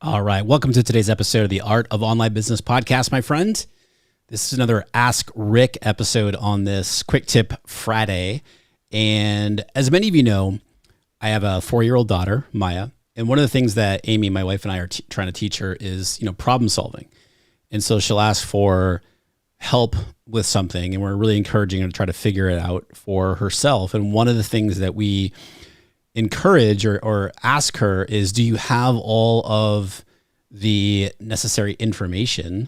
All right. Welcome to today's episode of the Art of Online Business podcast, my friend. This is another Ask Rick episode on this Quick Tip Friday. And as many of you know, I have a 4-year-old daughter, Maya. And one of the things that Amy, my wife, and I are trying to teach her is, problem solving. And so she'll ask for help with something, and we're really encouraging her to try to figure it out for herself. And one of the things that we encourage or ask her is, do you have all of the necessary information?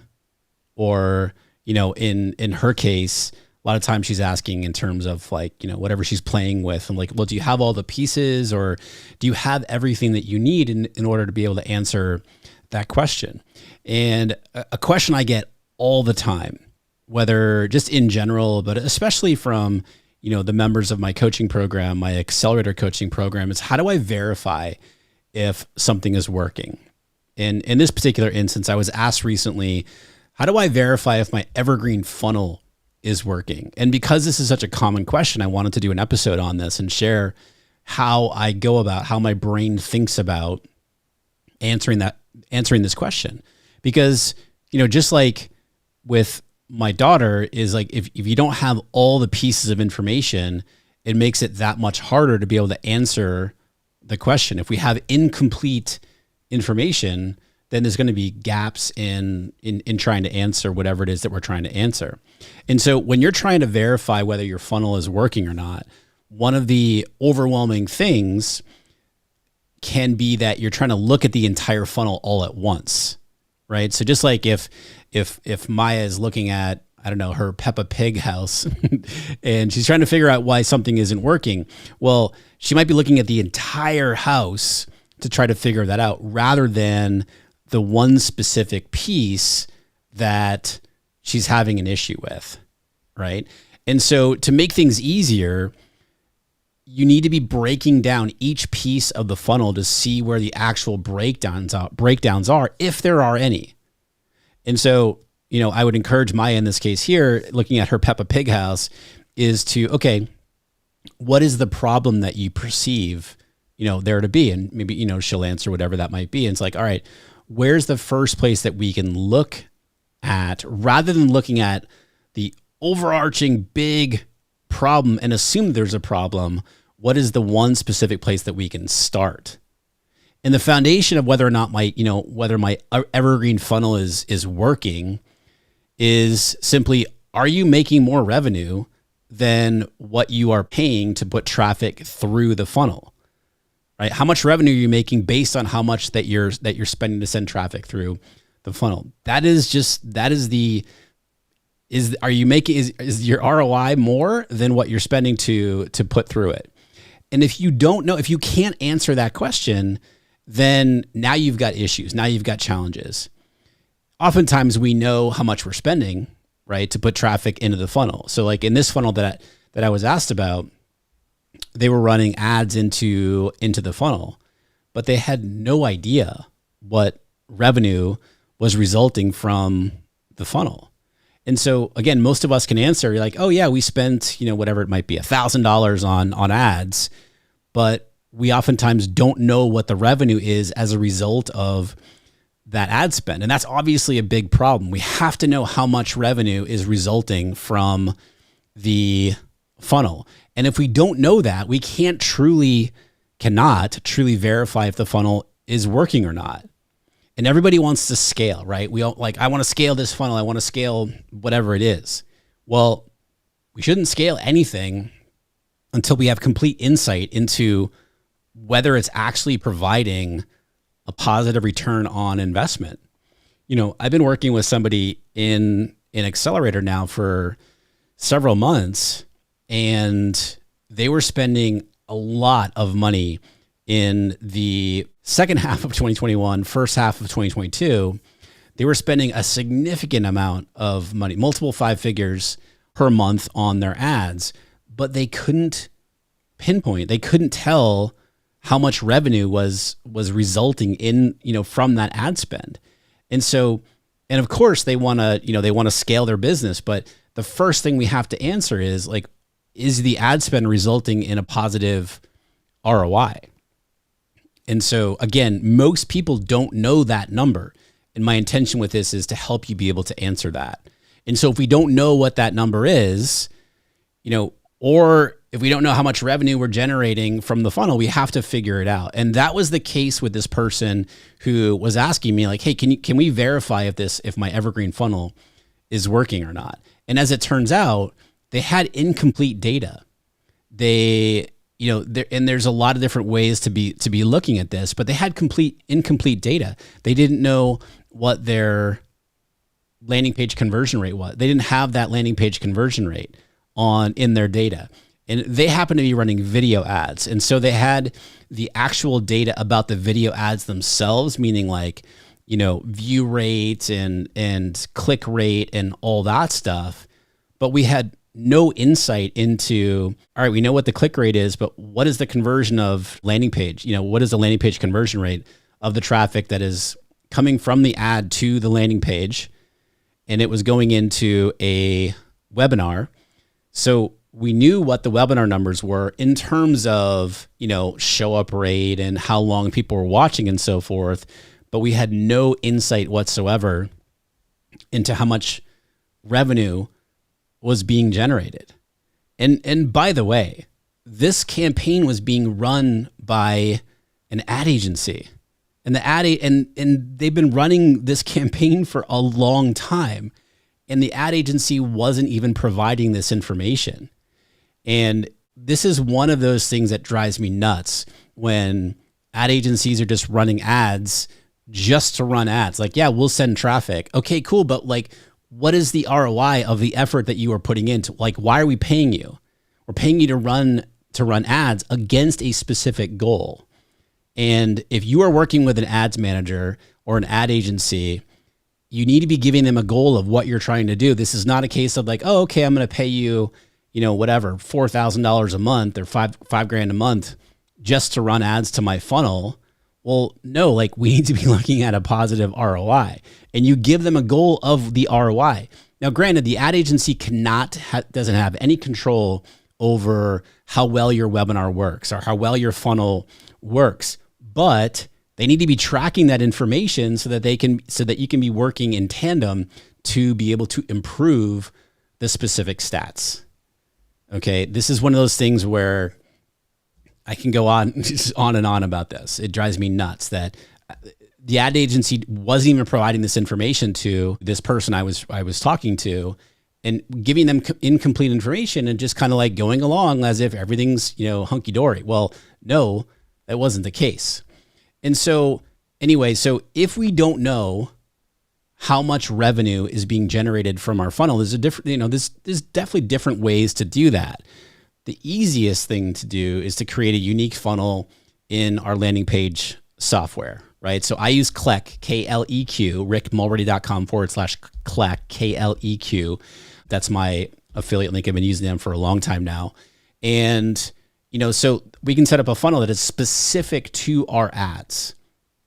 Or, in her case, a lot of times she's asking in terms of whatever she's playing with. I'm like, well, do you have all the pieces, or do you have everything that you need in order to be able to answer that question? And a question I get all the time, whether just in general, but especially from the members of my coaching program, my Accelerator coaching program, is how do I verify if something is working? And in this particular instance, I was asked recently, how do I verify if my Evergreen funnel is working? And because this is such a common question, I wanted to do an episode on this and share how I go about, how my brain thinks about answering this question. Because, just like with my daughter, is like, if you don't have all the pieces of information, it makes it that much harder to be able to answer the question. If we have incomplete information, then there's going to be gaps in trying to answer whatever it is that we're trying to answer. And so when you're trying to verify whether your funnel is working or not, one of the overwhelming things can be that you're trying to look at the entire funnel all at once, right? So just like if Maya is looking at, I don't know, her Peppa Pig house and she's trying to figure out why something isn't working, well, she might be looking at the entire house to try to figure that out rather than the one specific piece that she's having an issue with, right? And so to make things easier, you need to be breaking down each piece of the funnel to see where the actual breakdowns are, if there are any. And so, I would encourage Maya in this case here, looking at her Peppa Pig house, is to, okay, what is the problem that you perceive, there to be? And maybe, she'll answer whatever that might be. And it's like, all right, where's the first place that we can look at, rather than looking at the overarching big problem and assume there's a problem? What is the one specific place that we can start? And the foundation of whether or not whether my Evergreen funnel is working is simply, are you making more revenue than what you are paying to put traffic through the funnel? Right? How much revenue are you making based on how much that you're spending to send traffic through the funnel? Is your ROI more than what you're spending to put through it? And if you can't answer that question, then now you've got issues. Now you've got challenges. Oftentimes we know how much we're spending, right, to put traffic into the funnel. So like in this funnel that I was asked about, they were running ads into the funnel, but they had no idea what revenue was resulting from the funnel. And so again, most of us can answer, you're like, oh yeah, we spent, whatever it might be, $1,000 on ads, but we oftentimes don't know what the revenue is as a result of that ad spend. And that's obviously a big problem. We have to know how much revenue is resulting from the funnel. And if we don't know that, we cannot truly verify if the funnel is working or not. And everybody wants to scale, right? We all I want to scale this funnel. I want to scale whatever it is. Well, we shouldn't scale anything until we have complete insight into whether it's actually providing a positive return on investment. I've been working with somebody in Accelerator now for several months, and they were spending a lot of money in the second half of 2021, first half of 2022. They were spending a significant amount of money, multiple 5 figures per month on their ads, but they couldn't pinpoint, they couldn't tell how much revenue was resulting in, from that ad spend. And so, and of course they want to scale their business, but the first thing we have to answer is is the ad spend resulting in a positive ROI? And so again, most people don't know that number. And my intention with this is to help you be able to answer that. And so if we don't know what that number is, or if we don't know how much revenue we're generating from the funnel, we have to figure it out. And that was the case with this person who was asking me like, hey, can we verify if my Evergreen funnel is working or not? And as it turns out, they had incomplete data. And there's a lot of different ways to be looking at this, but they had incomplete data. They didn't know what their landing page conversion rate was. They didn't have that landing page conversion rate in their data. And they happened to be running video ads. And so they had the actual data about the video ads themselves, meaning like, view rate and click rate and all that stuff. But we had no insight into, all right, we know what the click rate is, but what is the conversion of landing page? What is the landing page conversion rate of the traffic that is coming from the ad to the landing page? And it was going into a webinar. So we knew what the webinar numbers were in terms of, show up rate and how long people were watching and so forth. But we had no insight whatsoever into how much revenue was being generated. And by the way, this campaign was being run by an ad agency. And and they've been running this campaign for a long time. And the ad agency wasn't even providing this information. And this is one of those things that drives me nuts when ad agencies are just running ads just to run ads. Like, yeah, we'll send traffic. Okay, cool. But like, what is the ROI of the effort that you are putting into? Like, why are we paying you? We're paying you to run ads against a specific goal. And if you are working with an ads manager or an ad agency, you need to be giving them a goal of what you're trying to do. This is not a case of like, oh, okay, I'm going to pay you, whatever, $4,000 a month or $5,000 a month just to run ads to my funnel. Well, no, like we need to be looking at a positive ROI, and you give them a goal of the ROI. Now, granted, the ad agency doesn't have any control over how well your webinar works or how well your funnel works, but they need to be tracking that information so that you can be working in tandem to be able to improve the specific stats. Okay, this is one of those things where I can go on just on and on about this. It drives me nuts that the ad agency wasn't even providing this information to this person I was talking to, and giving them incomplete information and just kind of like going along as if everything's hunky dory. Well, no, that wasn't the case. And so anyway, so if we don't know how much revenue is being generated from our funnel, there's definitely different ways to do that. The easiest thing to do is to create a unique funnel in our landing page software, right? So I use Kleq, K-L-E-Q, rickmulready.com/Kleq, K-L-E-Q. That's my affiliate link. I've been using them for a long time now. And, so we can set up a funnel that is specific to our ads.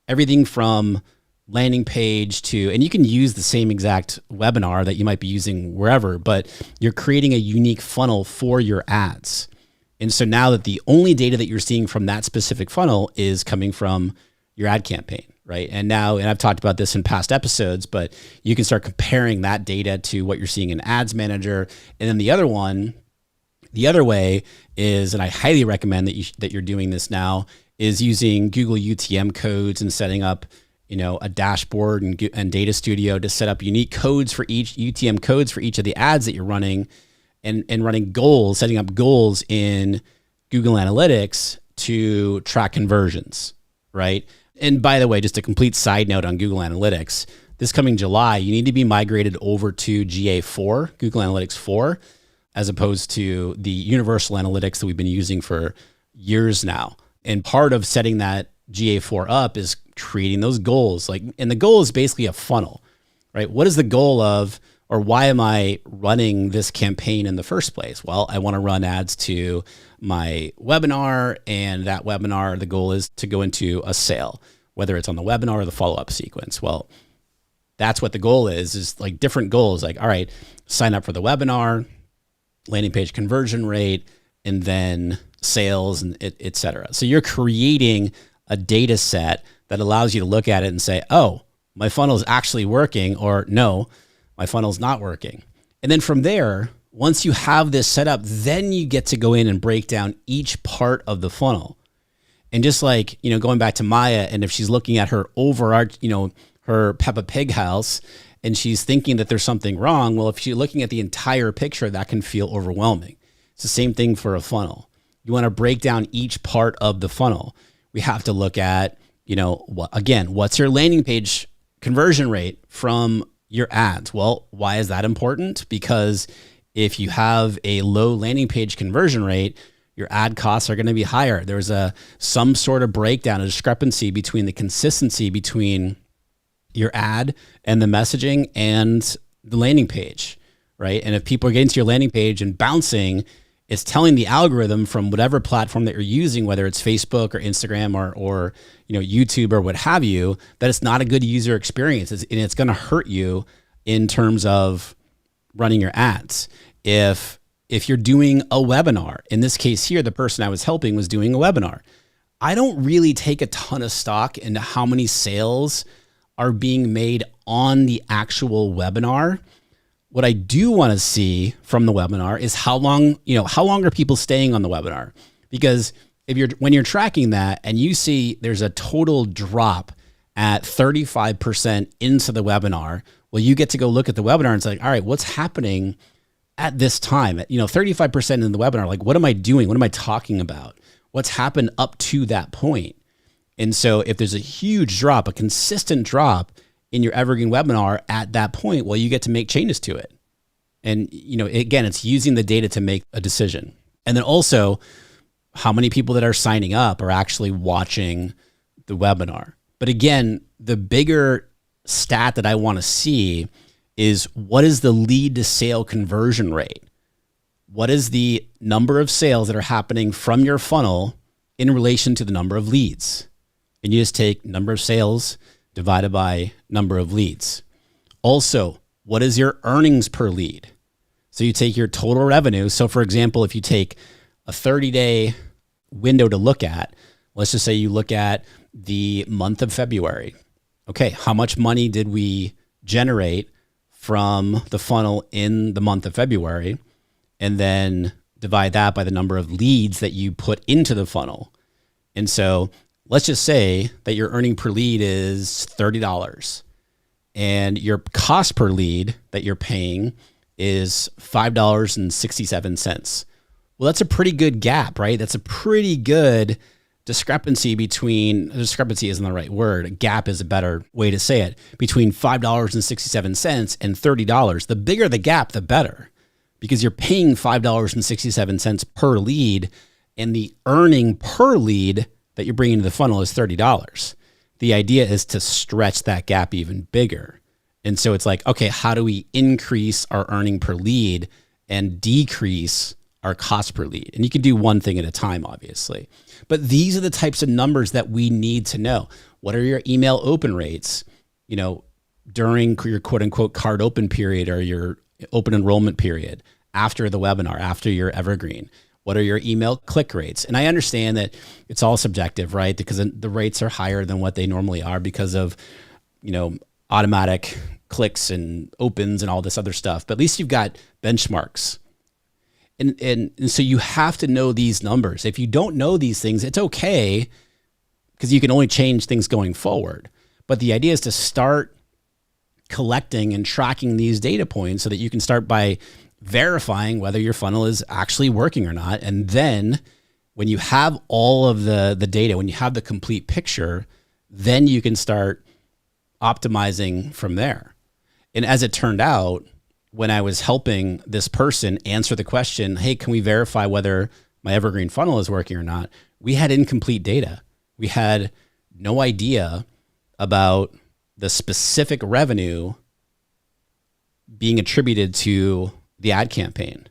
Everything from landing page and you can use the same exact webinar that you might be using wherever, but you're creating a unique funnel for your ads. And so now that the only data that you're seeing from that specific funnel is coming from your ad campaign, right? And I've talked about this in past episodes, but you can start comparing that data to what you're seeing in Ads Manager. And then the other way is, and I highly recommend that you're doing this now, is using Google UTM codes and setting up a dashboard and Data Studio to set up unique codes for each UTM codes for each of the ads that you're running, and running goals, setting up goals in Google Analytics to track conversions, right? And by the way, just a complete side note on Google Analytics, this coming July, you need to be migrated over to GA4, Google Analytics 4, as opposed to the universal analytics that we've been using for years now. And part of setting that GA4 up is creating those goals. And the goal is basically a funnel, right? What is the goal of, or why am I running this campaign in the first place? Well, I want to run ads to my webinar, and that webinar, the goal is to go into a sale, whether it's on the webinar or the follow-up sequence. Well, that's what the goal is like different goals. Like, all right, sign up for the webinar, landing page conversion rate, and then sales, and et cetera. So you're creating a data set that allows you to look at it and say, oh, my funnel is actually working, or no, my funnel's not working. And then from there, once you have this set up, then you get to go in and break down each part of the funnel. And just like, going back to Maya, and if she's looking at her her Peppa Pig house, and she's thinking that there's something wrong, well, if she's looking at the entire picture, that can feel overwhelming. It's the same thing for a funnel. You want to break down each part of the funnel. We have to look at, what's your landing page conversion rate from your ads? Well, why is that important? Because if you have a low landing page conversion rate, your ad costs are going to be higher. There's some sort of breakdown, a discrepancy between the consistency between your ad and the messaging and the landing page, right? And if people are getting to your landing page and bouncing, it's telling the algorithm from whatever platform that you're using, whether it's Facebook or Instagram or YouTube or what have you, that it's not a good user experience, and it's going to hurt you in terms of running your ads. If you're doing a webinar, in this case here, the person I was helping was doing a webinar. I don't really take a ton of stock into how many sales are being made on the actual webinar. What I do want to see from the webinar is how long are people staying on the webinar? Because when you're tracking that and you see there's a total drop at 35% into the webinar, well, you get to go look at the webinar and say, all right, what's happening at this time? 35% in the webinar, like, what am I doing? What am I talking about? What's happened up to that point? And so if there's a huge drop, a consistent drop in your Evergreen webinar at that point, well, you get to make changes to it. And, again, it's using the data to make a decision. And then also how many people that are signing up are actually watching the webinar. But again, the bigger stat that I want to see is, what is the lead to sale conversion rate? What is the number of sales that are happening from your funnel in relation to the number of leads? And you just take number of sales divided by number of leads. Also, what is your earnings per lead? So you take your total revenue. So for example, if you take a 30-day window to look at, let's just say you look at the month of February. Okay, how much money did we generate from the funnel in the month of February? And then divide that by the number of leads that you put into the funnel. And so let's just say that your earning per lead is $30 and your cost per lead that you're paying is $5.67. Well, that's a pretty good gap, right? That's a pretty good discrepancy isn't the right word. A gap is a better way to say it, between $5.67 and $30. The bigger the gap, the better, because you're paying $5.67 per lead and the earning per lead that you're bringing to the funnel is $30. The idea is to stretch that gap even bigger. And so it's like, okay, how do we increase our earning per lead and decrease our cost per lead? And you can do one thing at a time, obviously. But these are the types of numbers that we need to know. What are your email open rates, during your quote unquote card open period or your open enrollment period, after the webinar, after your Evergreen? What are your email click rates? And I understand that it's all subjective, right? Because the rates are higher than what they normally are because of, automatic clicks and opens and all this other stuff. But at least you've got benchmarks. And so you have to know these numbers. If you don't know these things, it's okay, because you can only change things going forward. But the idea is to start collecting and tracking these data points so that you can start by verifying whether your funnel is actually working or not. And then when you have all of the data, when you have the complete picture, then you can start optimizing from there. And as it turned out, when I was helping this person answer the question, hey, can we verify whether my Evergreen funnel is working or not? We had incomplete data. We had no idea about the specific revenue being attributed to the ad campaign.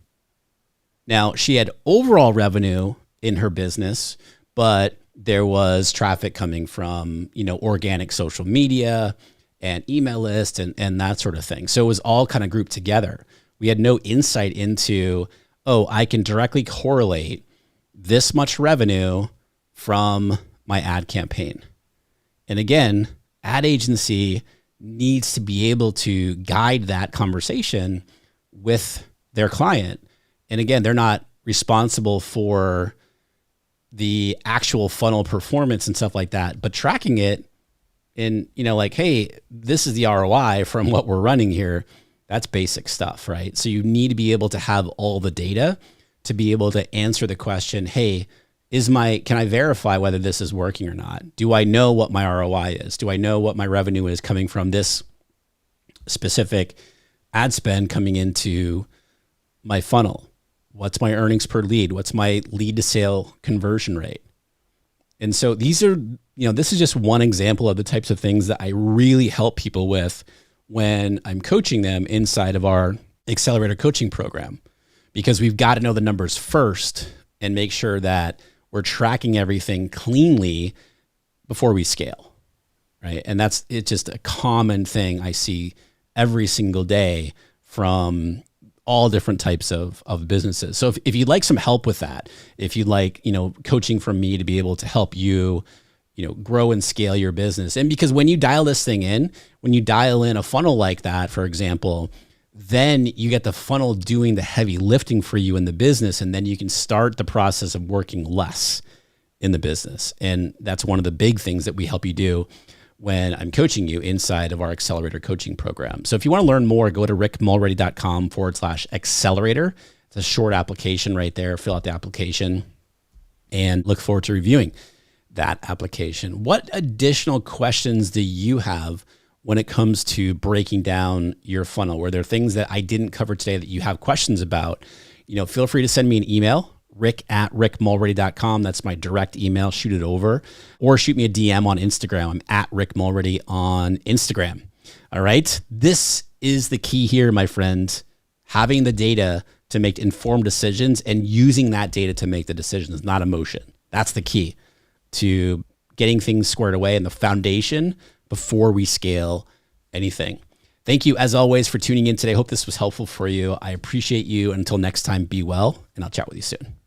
Now, she had overall revenue in her business, but there was traffic coming from, organic social media and email list and that sort of thing. So it was all kind of grouped together. We had no insight into, I can directly correlate this much revenue from my ad campaign? And again, ad agency needs to be able to guide that conversation with their client. And again, they're not responsible for the actual funnel performance and stuff like that, but tracking it in, like, hey, this is the ROI from what we're running here. That's basic stuff, right? So you need to be able to have all the data to be able to answer the question, hey, can I verify whether this is working or not? Do I know what my ROI is? Do I know what my revenue is coming from this specific ad spend coming into my funnel? What's my earnings per lead? What's my lead to sale conversion rate? And so these are, this is just one example of the types of things that I really help people with when I'm coaching them inside of our Accelerator coaching program, because we've got to know the numbers first and make sure that we're tracking everything cleanly before we scale, right? And it's just a common thing I see every single day from all different types of businesses. So if you'd like some help with that, if you'd like, coaching from me to be able to help you, grow and scale your business. And because when you dial this thing in, when you dial in a funnel like that, for example, then you get the funnel doing the heavy lifting for you in the business. And then you can start the process of working less in the business. And that's one of the big things that we help you do when I'm coaching you inside of our Accelerator coaching program. So if you want to learn more, go to rickmulready.com/accelerator. It's a short application right there. Fill out the application and look forward to reviewing that application. What additional questions do you have when it comes to breaking down your funnel? Were there things that I didn't cover today that you have questions about? Feel free to send me an email, rick@rickmulready.com. That's my direct email. Shoot it over, or shoot me a DM on Instagram. I'm at Rick Mulready on Instagram. All right. This is the key here, my friend. Having the data to make informed decisions and using that data to make the decisions, not emotion. That's the key to getting things squared away and the foundation before we scale anything. Thank you, as always, for tuning in today. I hope this was helpful for you. I appreciate you. Until next time, be well, and I'll chat with you soon.